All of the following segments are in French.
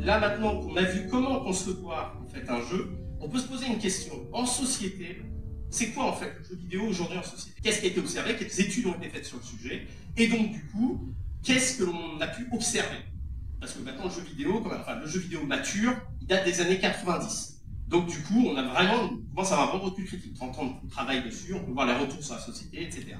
là maintenant qu'on a vu comment concevoir en fait un jeu, on peut se poser une question. En société, c'est quoi en fait le jeu vidéo aujourd'hui en société? Qu'est-ce qui a été observé? Quelles études ont été faites sur le sujet? Et donc du coup, qu'est-ce que l'on a pu observer? Parce que maintenant le jeu vidéo, le jeu vidéo mature, il date des années 90. Donc du coup, on commence à avoir un bon recul critique. 30 ans de travail dessus, on peut voir les retours sur la société, etc.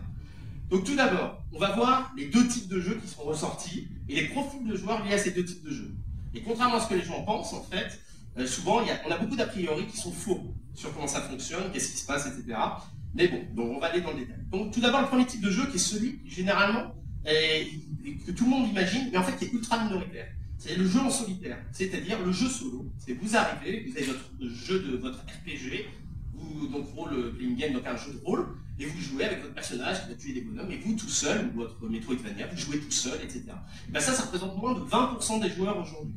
Donc tout d'abord, on va voir les deux types de jeux qui sont ressortis et les profils de joueurs liés à ces deux types de jeux. Et contrairement à ce que les gens pensent, en fait, souvent, on a beaucoup d'a priori qui sont faux sur comment ça fonctionne, qu'est-ce qui se passe, etc. Mais bon, donc on va aller dans le détail. Donc tout d'abord, le premier type de jeu qui est celui qui généralement, que tout le monde imagine, mais en fait qui est ultra minoritaire. C'est le jeu en solitaire, c'est-à-dire le jeu solo. C'est vous arrivez, vous avez votre jeu de votre RPG, donc rôle playing game, donc un jeu de rôle, et vous jouez avec votre personnage qui va tuer des bonhommes, et vous tout seul, ou votre Metroidvania, vous jouez tout seul, etc. Et bien ça représente moins de 20% des joueurs aujourd'hui.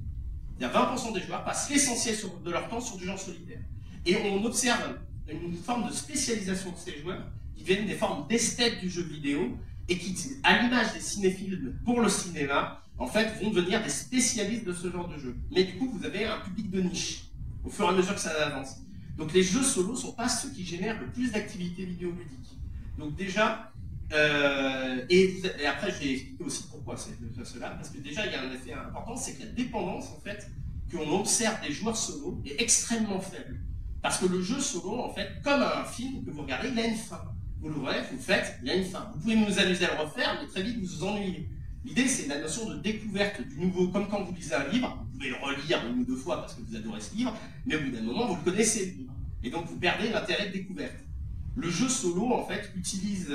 C'est-à-dire 20% des joueurs passent l'essentiel de leur temps sur du jeu solitaire. Et on observe une forme de spécialisation de ces joueurs qui viennent des formes d'esthètes du jeu vidéo et qui, à l'image des cinéphiles pour le cinéma, en fait, vont devenir des spécialistes de ce genre de jeu. Mais du coup, vous avez un public de niche au fur et à mesure que ça avance. Donc les jeux solo ne sont pas ceux qui génèrent le plus d'activités vidéoludiques. Donc déjà, et après je vais expliquer aussi pourquoi c'est cela, parce que déjà il y a un effet important, c'est que la dépendance en fait qu'on observe des joueurs solo est extrêmement faible. Parce que le jeu solo, en fait, comme un film que vous regardez, il a une fin. Vous l'ouvrez, vous le faites, il y a une fin. Vous pouvez vous amuser à le refaire, mais très vite vous vous ennuyez. L'idée, c'est la notion de découverte du nouveau, comme quand vous lisez un livre, vous pouvez le relire une ou deux fois parce que vous adorez ce livre, mais au bout d'un moment, vous le connaissez, le livre. Et donc, vous perdez l'intérêt de découverte. Le jeu solo, en fait, utilise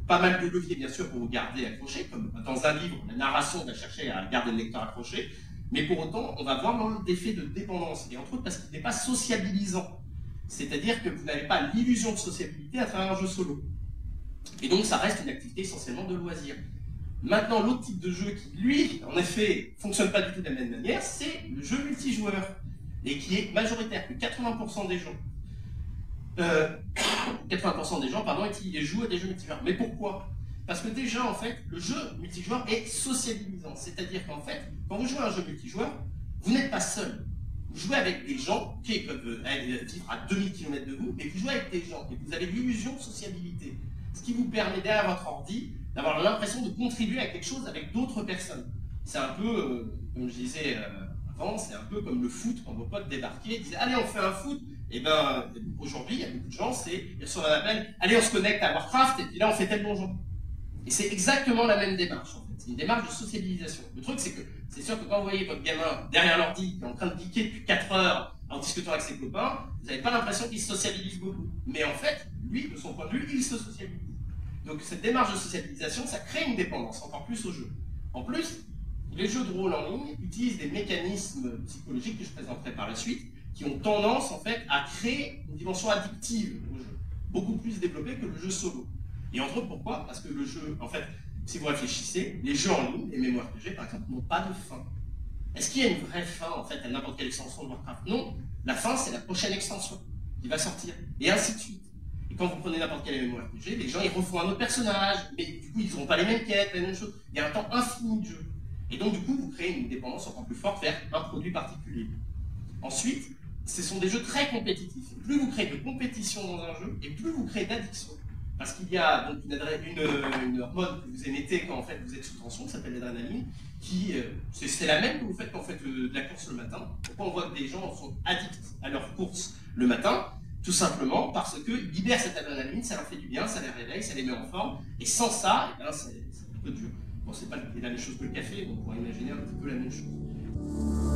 pas mal de leviers, bien sûr, pour vous garder accroché, comme dans un livre, la narration va chercher à garder le lecteur accroché, mais pour autant, on va voir d'effet de dépendance, et entre autres parce qu'il n'est pas sociabilisant. C'est-à-dire que vous n'avez pas l'illusion de sociabilité à travers un jeu solo. Et donc, ça reste une activité essentiellement de loisir. Maintenant, l'autre type de jeu qui, lui, en effet, ne fonctionne pas du tout de la même manière, c'est le jeu multijoueur, et qui est majoritaire, que 80% des gens. 80% des gens, pardon, qui jouent à des jeux multijoueurs. Mais pourquoi? Parce que déjà, en fait, le jeu multijoueur est sociabilisant. C'est-à-dire qu'en fait, quand vous jouez à un jeu multijoueur, vous n'êtes pas seul. Vous jouez avec des gens qui peuvent vivre à 2000 km de vous, mais vous jouez avec des gens et vous avez l'illusion de sociabilité. Ce qui vous permet derrière votre ordi d'avoir l'impression de contribuer à quelque chose avec d'autres personnes. C'est un peu, comme je disais avant, c'est un peu comme le foot quand vos potes débarquaient et disaient « Allez, on fait un foot !» Et bien, aujourd'hui, il y a beaucoup de gens, ils reçoivent un appel « Allez, on se connecte à Warcraft et puis là, on fait tel donjon !» Et c'est exactement la même démarche, en fait. C'est une démarche de sociabilisation. Le truc, c'est que c'est sûr que quand vous voyez votre gamin derrière l'ordi, qui est en train de geeker depuis 4 heures en discutant avec ses copains, vous n'avez pas l'impression qu'il se sociabilise beaucoup. Mais en fait, lui, de son point de vue, il se sociabilise. Donc cette démarche de sociabilisation, ça crée une dépendance, encore plus au jeu. En plus, les jeux de rôle en ligne utilisent des mécanismes psychologiques que je présenterai par la suite, qui ont tendance, en fait, à créer une dimension addictive au jeu, beaucoup plus développée que le jeu solo. Et entre autres, pourquoi? Parce que le jeu, en fait, si vous réfléchissez, les jeux en ligne, les mémoires que j'ai, par exemple, n'ont pas de fin. Est-ce qu'il y a une vraie fin, en fait, à n'importe quelle extension de Warcraft? Non. La fin, c'est la prochaine extension qui va sortir, et ainsi de suite. Et quand vous prenez n'importe quelle mémoire que j'ai, les gens, ils refont un autre personnage, mais du coup, ils n'auront pas les mêmes quêtes, les mêmes choses. Il y a un temps infini de jeu. Et donc, du coup, vous créez une dépendance encore plus forte vers un produit particulier. Ensuite, ce sont des jeux très compétitifs. Plus vous créez de compétition dans un jeu, et plus vous créez d'addiction. Parce qu'il y a donc une hormone que vous émettez quand en fait, vous êtes sous tension, qui s'appelle l'adrénaline, qui c'est la même que vous faites quand vous faites de la course le matin. Pourquoi on voit que des gens sont addicts à leur course le matin? Tout simplement parce qu'ils libèrent cette adrénaline, ça leur fait du bien, ça les réveille, ça les met en forme, et sans ça, eh ben, c'est un peu dur. Bon, c'est pas la même chose que le café, donc on pourrait imaginer un petit peu la même chose.